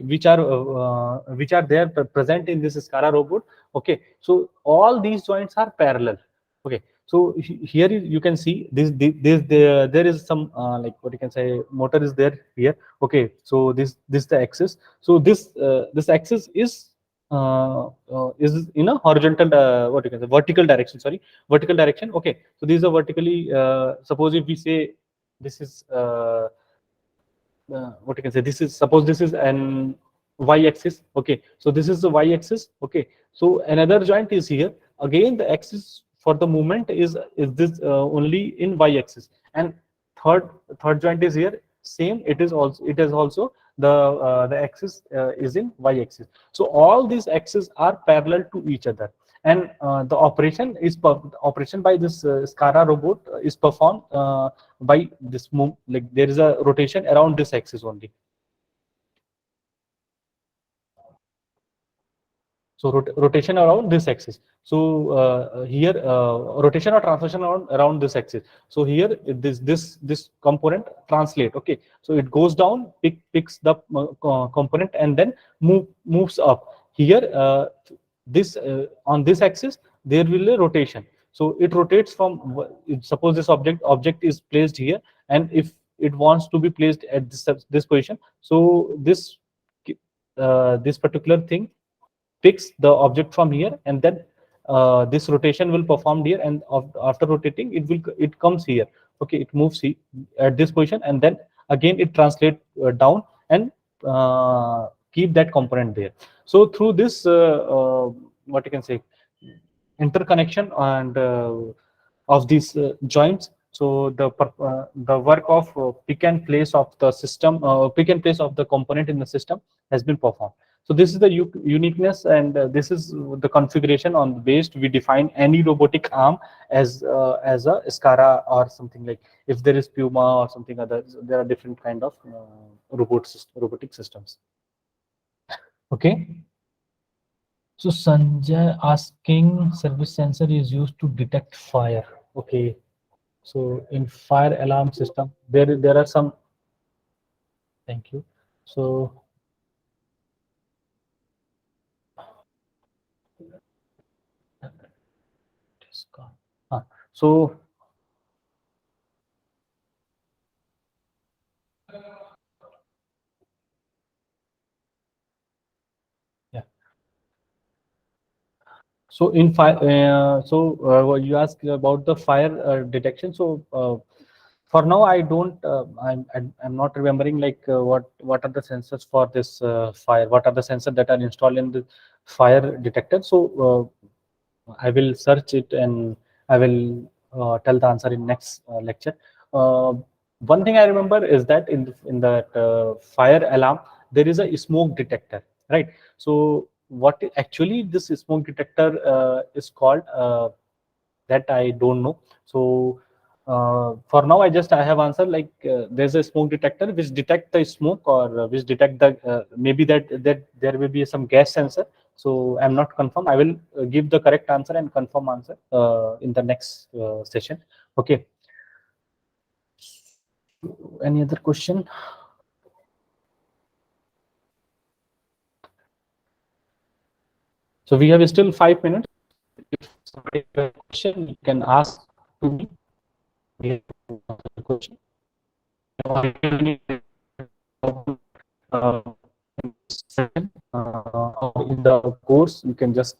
which are there present in this SCARA robot. Okay, so all these joints are parallel. Okay, so here you can see there is some like what you can say motor is there here. Okay, so this the axis. So this axis is in a horizontal what you can say vertical direction. Sorry, vertical direction. Okay, so these are vertically. Suppose if we say this is what you can say this is suppose this is an y-axis, okay, so this is the y-axis, okay, so another joint is here, again the axis for the movement is this only in y-axis, and third third joint is here, same, it is also the axis is in y-axis. So all these axes are parallel to each other, and the operation by this SCARA robot is performed by this move, like there is a rotation around this axis only. So rotation around this axis. So here rotation or translation around this axis. So here this component translate. Okay, so it goes down, picks the component, and then moves up. Here this on this axis there will be a rotation. So it rotates from suppose this object is placed here, and if it wants to be placed at this position, so this particular thing picks the object from here, and then this rotation will perform here, and after rotating it comes here, okay, it moves at this position, and then again it translates down and keep that component there. So through this what you can say interconnection and of these joints, so the work of pick and place of the system, pick and place of the component in the system has been performed. So this is the uniqueness, and this is the configuration on based we define any robotic arm as a SCARA or something, like if there is Puma or something other, there are different kind of robotic systems. Okay. So Sanjay asking service sensor is used to detect fire. Okay. So in fire alarm system, there are some. Thank you. So it's gone. So yeah. So in fire, you asked about the fire detection. So for now, I don't. I'm not remembering like what are the sensors for this fire. What are the sensors that are installed in the fire detector? So I will search it and I will tell the answer in next lecture. Uh, One thing I remember is that in that fire alarm there is a smoke detector, right? So what actually this smoke detector is called, that I don't know. So for now, I have answered like there's a smoke detector which detect the smoke, or which detect the maybe that there will be some gas sensor. So I'm not confirm. I will give the correct answer and confirm answer in the next session. Okay. Any other question? So we have still 5 minutes. If somebody has a question, you can ask to me. We have to answer the question. Or if you need uh, in this session or in the course, you can just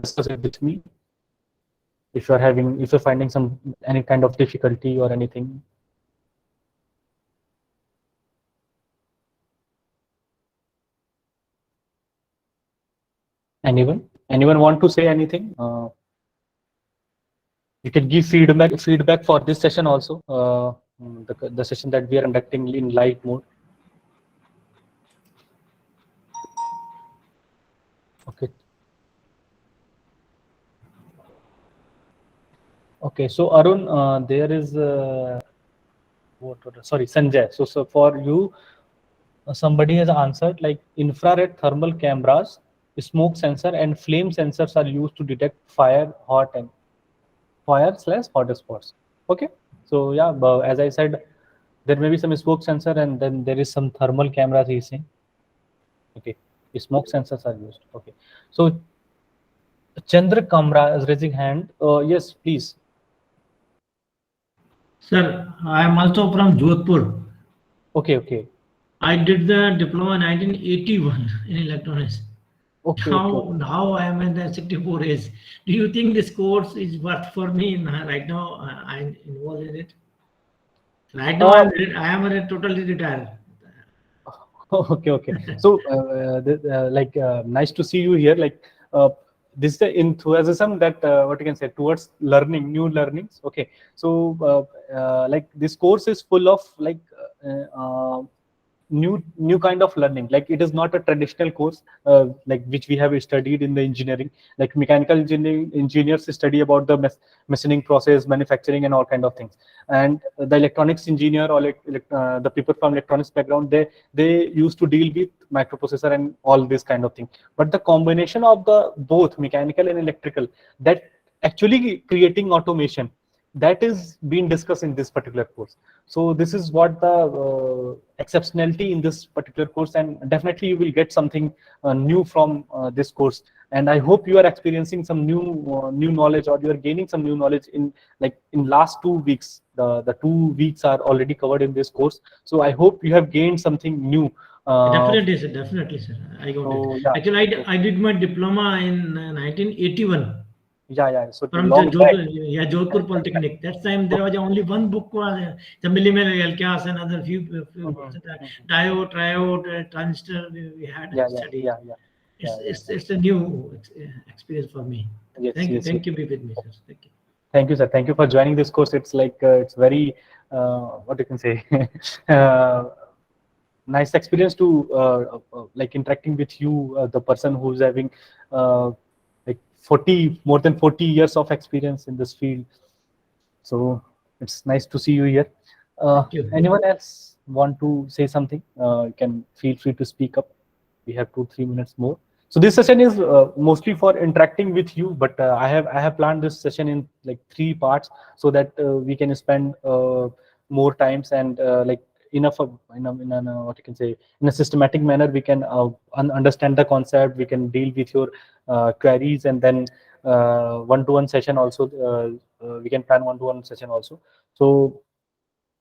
discuss it with me. If you're finding any kind of difficulty or anything. Anyone want to say anything? You can give feedback for this session also. The session that we are conducting in live mode. Okay. Okay. So Arun, there is sorry, Sanjay. So for you, somebody has answered like infrared thermal cameras, smoke sensor, and flame sensors are used to detect fire/hot spots. Okay. So yeah, but as I said, there may be some smoke sensor, and then there is some thermal cameras he's saying. Okay. Smoke sensors are used. Okay. So Chandra Kamra is raising hand. Yes, please. Sir, I am also from Jodhpur. Okay, okay, I did the diploma 1981 in electronics. okay, okay, okay. Now I am in the 64 age. Do you think this course is worth for me right now? I'm involved in it. Right now Uh, I am totally retired. okay, okay. So, nice to see you here. Like, this is the enthusiasm that what you can say towards learning, new learnings. Okay. So, like this course is full of like new kind of learning. Like it is not a traditional course like which we have studied in the engineering. Like mechanical engineering engineers study about the machining process, manufacturing, and all kind of things. And the electronics engineer or the people from electronics background, they used to deal with microprocessor and all this kind of thing. But the combination of the both mechanical and electrical, that actually creating automation, that is being discussed in this particular course. So this is what the exceptionality in this particular course, and definitely you will get something new from this course. And I hope you are experiencing some new knowledge, or you are gaining some new knowledge in like in last 2 weeks. The 2 weeks are already covered in this course. So I hope you have gained something new. Definitely, sir. Definitely, sir. I got it. So yeah, Actually, so, I did my diploma in 1981 yeah. So from long back. Jodhpur Polytechnic. That time there Okay. was only one book was the millimeter gas and other few books. Mhm, mhm. Diode, triode, transistor we had Yeah, yeah, studied. yeah, yeah, yeah, yeah, yeah. It's a new experience for me. Yes, yes, yes. Thank you, be with me, sir. Thank you. Thank you, sir. Thank you for joining this course. It's like it's very what you can say uh, nice experience to like interacting with you, the person who's having like 40 more than 40 years of experience in this field. So it's nice to see you here. Thank you. Anyone else want to say something? You can feel free to speak up. We have 2-3 minutes more. So this session is mostly for interacting with you, but I have planned this session in like 3 parts so that we can spend more times and like enough of in a what you can say in a systematic manner. We can understand the concept. We can deal with your queries, and then one-to-one session also. We can plan one-to-one session also. So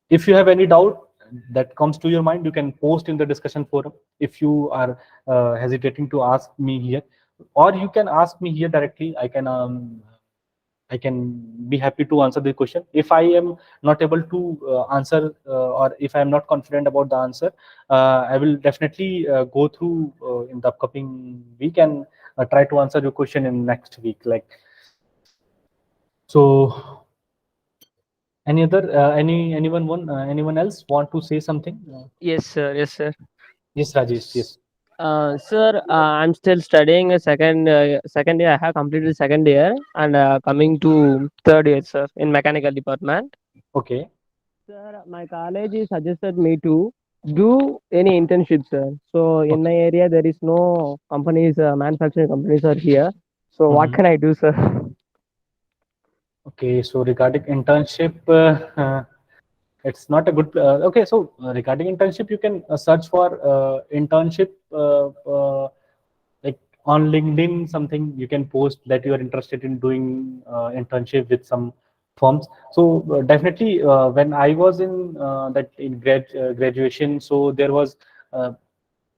if you have any doubt that comes to your mind, you can post in the discussion forum. If you are hesitating to ask me here, or you can ask me here directly, I can be happy to answer the question. If I am not able to answer, or if I am not confident about the answer, I will definitely go through in the upcoming week and try to answer your question in next week. Like, so any other anyone else want to say something? Yes, sir. Yes, sir. Yes, Rajesh. Yes. Sir, I'm still studying a second year. I have completed second year and coming to third year, sir, in mechanical department. Okay. Sir, my college is suggested me to do any internship, sir. So in my Okay. area, there is no companies, manufacturing companies are here. So what Mhm. can I do, sir? Okay. So regarding internship, it's not a good. Okay. So regarding internship, you can search for internship like on LinkedIn. Something you can post that you are interested in doing internship with some firms. So definitely, when I was in that in graduation, so there was.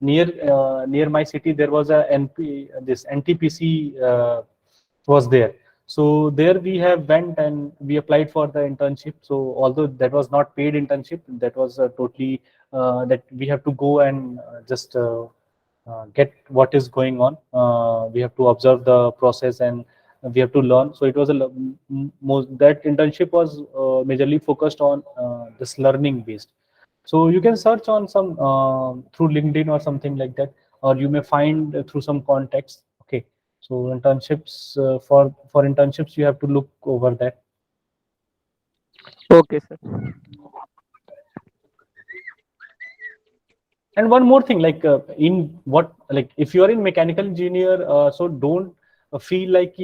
Near my city there was a this NTPC was there. So there we have went and we applied for the internship. So although that was not paid internship, that was totally that we have to go and just get what is going on. We have to observe the process and we have to learn. So it was most that internship was majorly focused on this learning based. So you can search on some through LinkedIn or something like that, or you may find through some contacts. Okay, so internships for internships you have to look over that. Okay, sir. And one more thing, like in what, like if you are in mechanical engineer, so don't feel like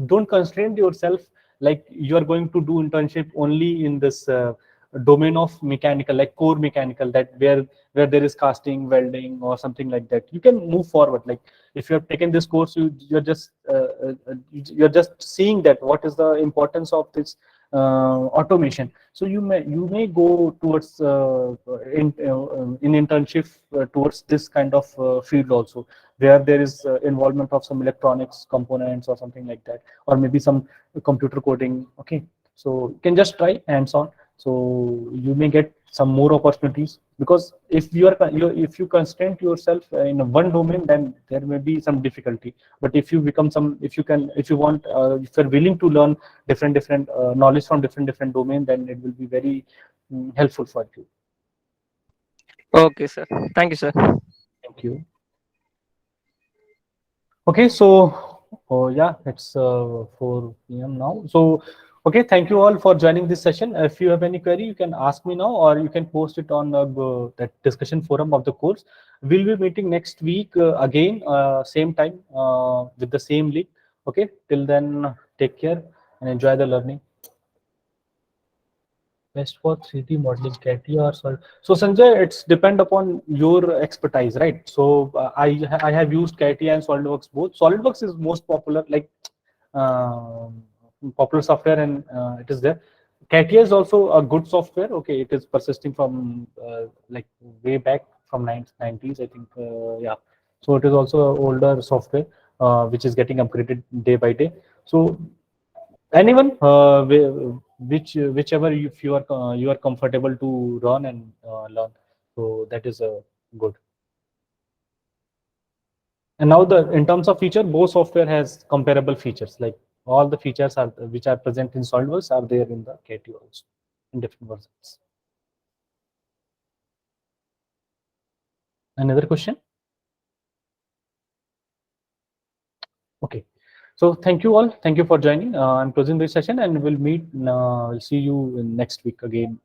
don't constrain yourself like you are going to do internship only in this domain of mechanical, like core mechanical, that where there is casting, welding, or something like that. You can move forward. Like if you have taken this course, you're just seeing that what is the importance of this automation. So you may go towards in internship towards this kind of field also, where there is involvement of some electronics components or something like that, or maybe some computer coding. Okay, so you can just try hands on. So you may get some more opportunities, because if you constrain yourself in one domain, then there may be some difficulty. But if you want, if you're willing to learn different knowledge from different domain, then it will be very helpful for you. Okay, sir. Thank you, sir. Thank you. Okay, so yeah, it's 4 p.m. now. So okay, thank you all for joining this session. If you have any query, you can ask me now, or you can post it on that discussion forum of the course. We'll be meeting next week again, same time with the same link. Okay, till then, take care and enjoy the learning. Best for 3D modeling, CATIA or Sol. So Sanjay, it's depend upon your expertise, right? So I have used CATIA and SolidWorks both. SolidWorks is most popular, like um popular software, and it is there. CATIA is also a good software. Okay, it is persisting from like way back from 90s, I think. Yeah, so it is also an older software which is getting upgraded day by day. So anyone whichever if you are comfortable to run and learn, so that is good. And now the in terms of feature, both software has comparable features, like all the features are which are present in SolidWorks are there in the KT also in different versions. Another question? Okay, so thank you all, thank you for joining. I'm closing this session, and we'll see you in next week again,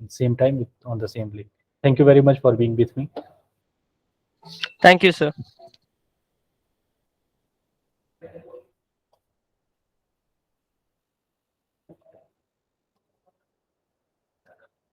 same time on the same link. Thank you very much for being with me. Thank you, sir.